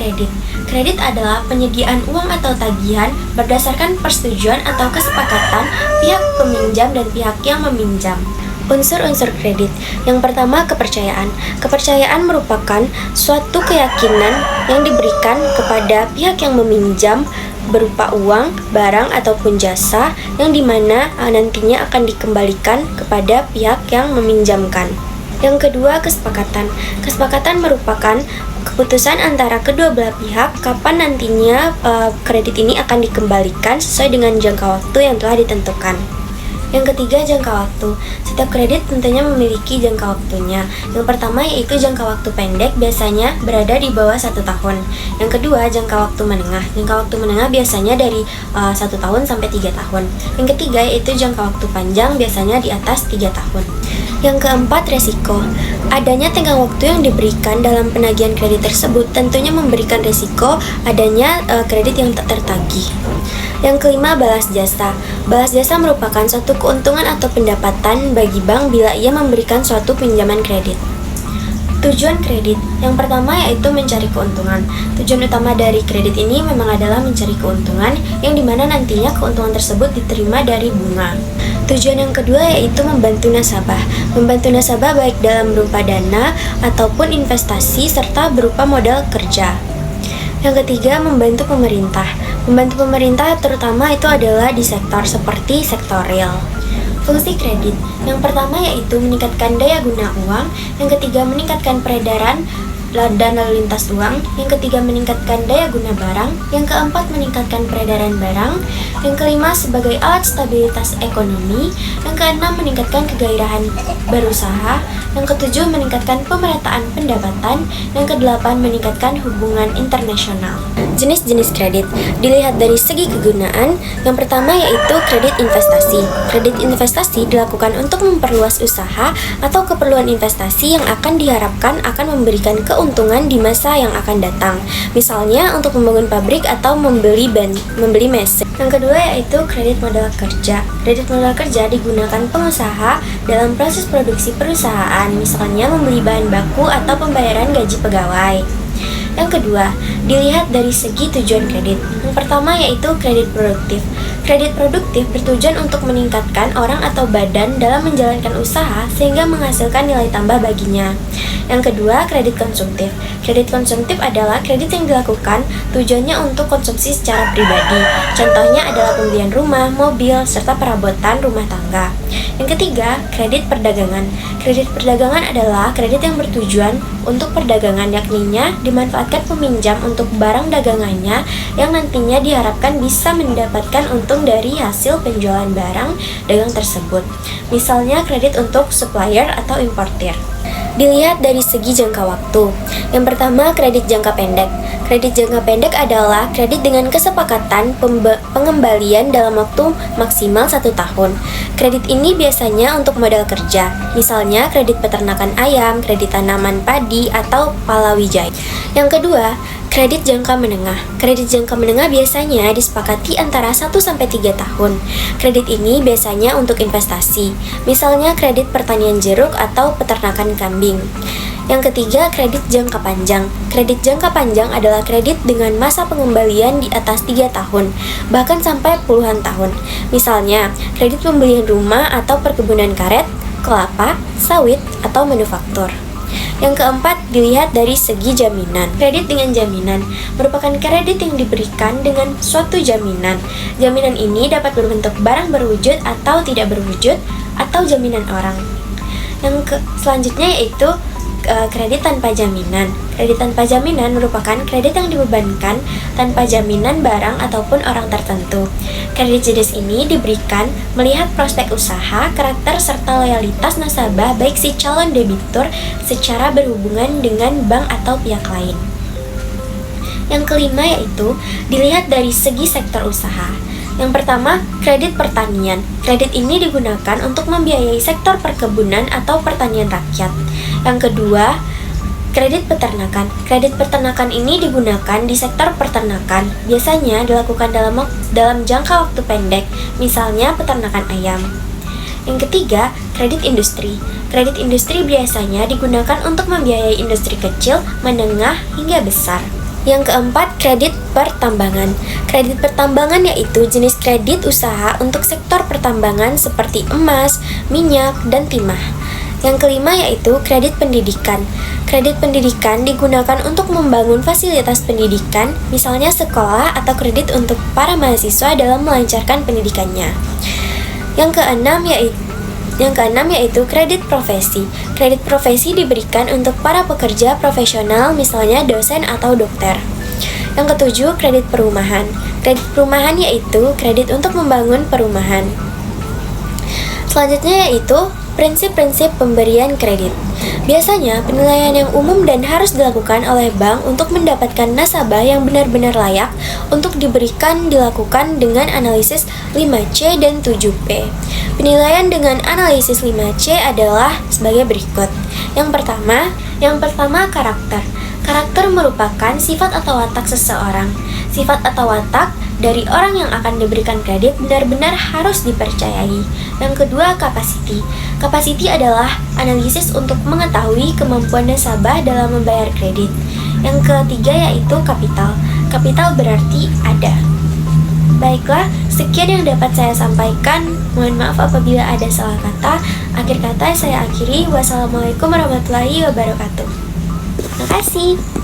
kredit. Kredit adalah penyediaan uang atau tagihan berdasarkan persetujuan atau kesepakatan pihak peminjam dan pihak yang meminjam. Unsur-unsur kredit. Yang pertama, kepercayaan. Kepercayaan merupakan suatu keyakinan yang diberikan kepada pihak yang meminjam berupa uang, barang, ataupun jasa yang dimana nantinya akan dikembalikan kepada pihak yang meminjamkan. Yang kedua, kesepakatan. Kesepakatan merupakan keputusan antara kedua belah pihak kapan nantinya kredit ini akan dikembalikan sesuai dengan jangka waktu yang telah ditentukan. Yang ketiga, jangka waktu. Setiap kredit tentunya memiliki jangka waktunya. Yang pertama yaitu jangka waktu pendek, biasanya berada di bawah 1 tahun. Yang kedua, jangka waktu menengah. Jangka waktu menengah biasanya dari 1 tahun sampai 3 tahun. Yang ketiga yaitu jangka waktu panjang, biasanya di atas 3 tahun. Yang keempat, resiko. Adanya tenggang waktu yang diberikan dalam penagihan kredit tersebut tentunya memberikan resiko adanya kredit yang tak tertagih. Yang kelima, balas jasa. Balas jasa merupakan suatu keuntungan atau pendapatan bagi bank bila ia memberikan suatu pinjaman kredit. Tujuan kredit. Yang pertama yaitu mencari keuntungan. Tujuan utama dari kredit ini memang adalah mencari keuntungan yang dimana nantinya keuntungan tersebut diterima dari bunga. Tujuan yang kedua yaitu membantu nasabah. Membantu nasabah baik dalam berupa dana ataupun investasi serta berupa modal kerja. Yang ketiga, membantu pemerintah. Membantu pemerintah terutama itu adalah di sektor seperti sektor real. Fungsi kredit. Yang pertama yaitu meningkatkan daya guna uang. Yang ketiga, meningkatkan peredaran dan lalu lintas uang. Yang ketiga, meningkatkan daya guna barang. Yang keempat, meningkatkan peredaran barang. Yang kelima, sebagai alat stabilitas ekonomi. Yang keenam, meningkatkan kegairahan berusaha. Yang ketujuh, meningkatkan pemerataan pendapatan. Yang kedelapan, meningkatkan hubungan internasional. Jenis-jenis kredit dilihat dari segi kegunaan. Yang pertama yaitu kredit investasi. Kredit investasi dilakukan untuk memperluas usaha atau keperluan investasi yang akan diharapkan akan memberikan keuntungan di masa yang akan datang. Misalnya untuk membangun pabrik atau membeli mesin. Yang kedua yaitu kredit modal kerja. Kredit modal kerja digunakan pengusaha dalam proses produksi perusahaan, misalnya membeli bahan baku atau pembayaran gaji pegawai. Yang kedua, dilihat dari segi tujuan kredit. Yang pertama yaitu kredit produktif. Kredit produktif bertujuan untuk meningkatkan orang atau badan dalam menjalankan usaha sehingga menghasilkan nilai tambah baginya. Yang kedua, kredit konsumtif. Kredit konsumtif adalah kredit yang dilakukan tujuannya untuk konsumsi secara pribadi. Contohnya adalah pembelian rumah, mobil, serta perabotan rumah tangga. Yang ketiga, kredit perdagangan. Kredit perdagangan adalah kredit yang bertujuan untuk perdagangan, yakninya dimanfaatkan peminjam untuk barang dagangannya yang nantinya diharapkan bisa mendapatkan untung dari hasil penjualan barang dagang tersebut. Misalnya kredit untuk supplier atau importir. Dilihat dari segi jangka waktu. Yang pertama, kredit jangka pendek. Kredit jangka pendek adalah kredit dengan kesepakatan pengembalian dalam waktu maksimal 1 tahun. Kredit ini biasanya untuk modal kerja, misalnya kredit peternakan ayam, kredit tanaman padi, atau palawija. Yang kedua, kredit jangka menengah. Kredit jangka menengah biasanya disepakati antara 1-3 tahun. Kredit ini biasanya untuk investasi, misalnya kredit pertanian jeruk atau peternakan kambing. Yang ketiga, kredit jangka panjang. Kredit jangka panjang adalah kredit dengan masa pengembalian di atas 3 tahun, bahkan sampai puluhan tahun. Misalnya, kredit pembelian rumah atau perkebunan karet, kelapa, sawit, atau manufaktur. Yang keempat, dilihat dari segi jaminan. Kredit dengan jaminan merupakan kredit yang diberikan dengan suatu jaminan. Jaminan ini dapat berbentuk barang berwujud atau tidak berwujud, atau jaminan orang. Selanjutnya yaitu kredit tanpa jaminan. Kredit tanpa jaminan merupakan kredit yang dibebankan tanpa jaminan barang ataupun orang tertentu. Kredit jenis ini diberikan melihat prospek usaha, karakter, serta loyalitas nasabah baik si calon debitur secara berhubungan dengan bank atau pihak lain. Yang kelima yaitu dilihat dari segi sektor usaha. Yang pertama, kredit pertanian. Kredit ini digunakan untuk membiayai sektor perkebunan atau pertanian rakyat. Yang kedua, kredit peternakan. Kredit peternakan ini digunakan di sektor peternakan. Biasanya dilakukan dalam jangka waktu pendek, misalnya peternakan ayam. Yang ketiga, kredit industri. Kredit industri biasanya digunakan untuk membiayai industri kecil, menengah, hingga besar. Yang keempat, kredit pertambangan. Kredit pertambangan yaitu jenis kredit usaha untuk sektor pertambangan seperti emas, minyak, dan timah. Yang kelima yaitu kredit pendidikan. Kredit pendidikan digunakan untuk membangun fasilitas pendidikan, misalnya sekolah atau kredit untuk para mahasiswa dalam melancarkan pendidikannya. Yang keenam yaitu kredit profesi. Kredit profesi diberikan untuk para pekerja profesional, misalnya dosen atau dokter. Yang ketujuh, kredit perumahan. Kredit perumahan yaitu kredit untuk membangun perumahan. Selanjutnya yaitu prinsip-prinsip pemberian kredit. Biasanya, penilaian yang umum dan harus dilakukan oleh bank untuk mendapatkan nasabah yang benar-benar layak untuk dilakukan dengan analisis 5C dan 7P. Penilaian dengan analisis 5C adalah sebagai berikut. Yang pertama karakter. Karakter merupakan sifat atau watak seseorang. Sifat atau watak dari orang yang akan diberikan kredit benar-benar harus dipercayai. Yang kedua, capacity. Capacity adalah analisis untuk mengetahui kemampuan nasabah dalam membayar kredit. Yang ketiga yaitu kapital. Kapital berarti ada. Baiklah, sekian yang dapat saya sampaikan. Mohon maaf apabila ada salah kata. Akhir kata saya akhiri. Wassalamualaikum warahmatullahi wabarakatuh. Terima kasih.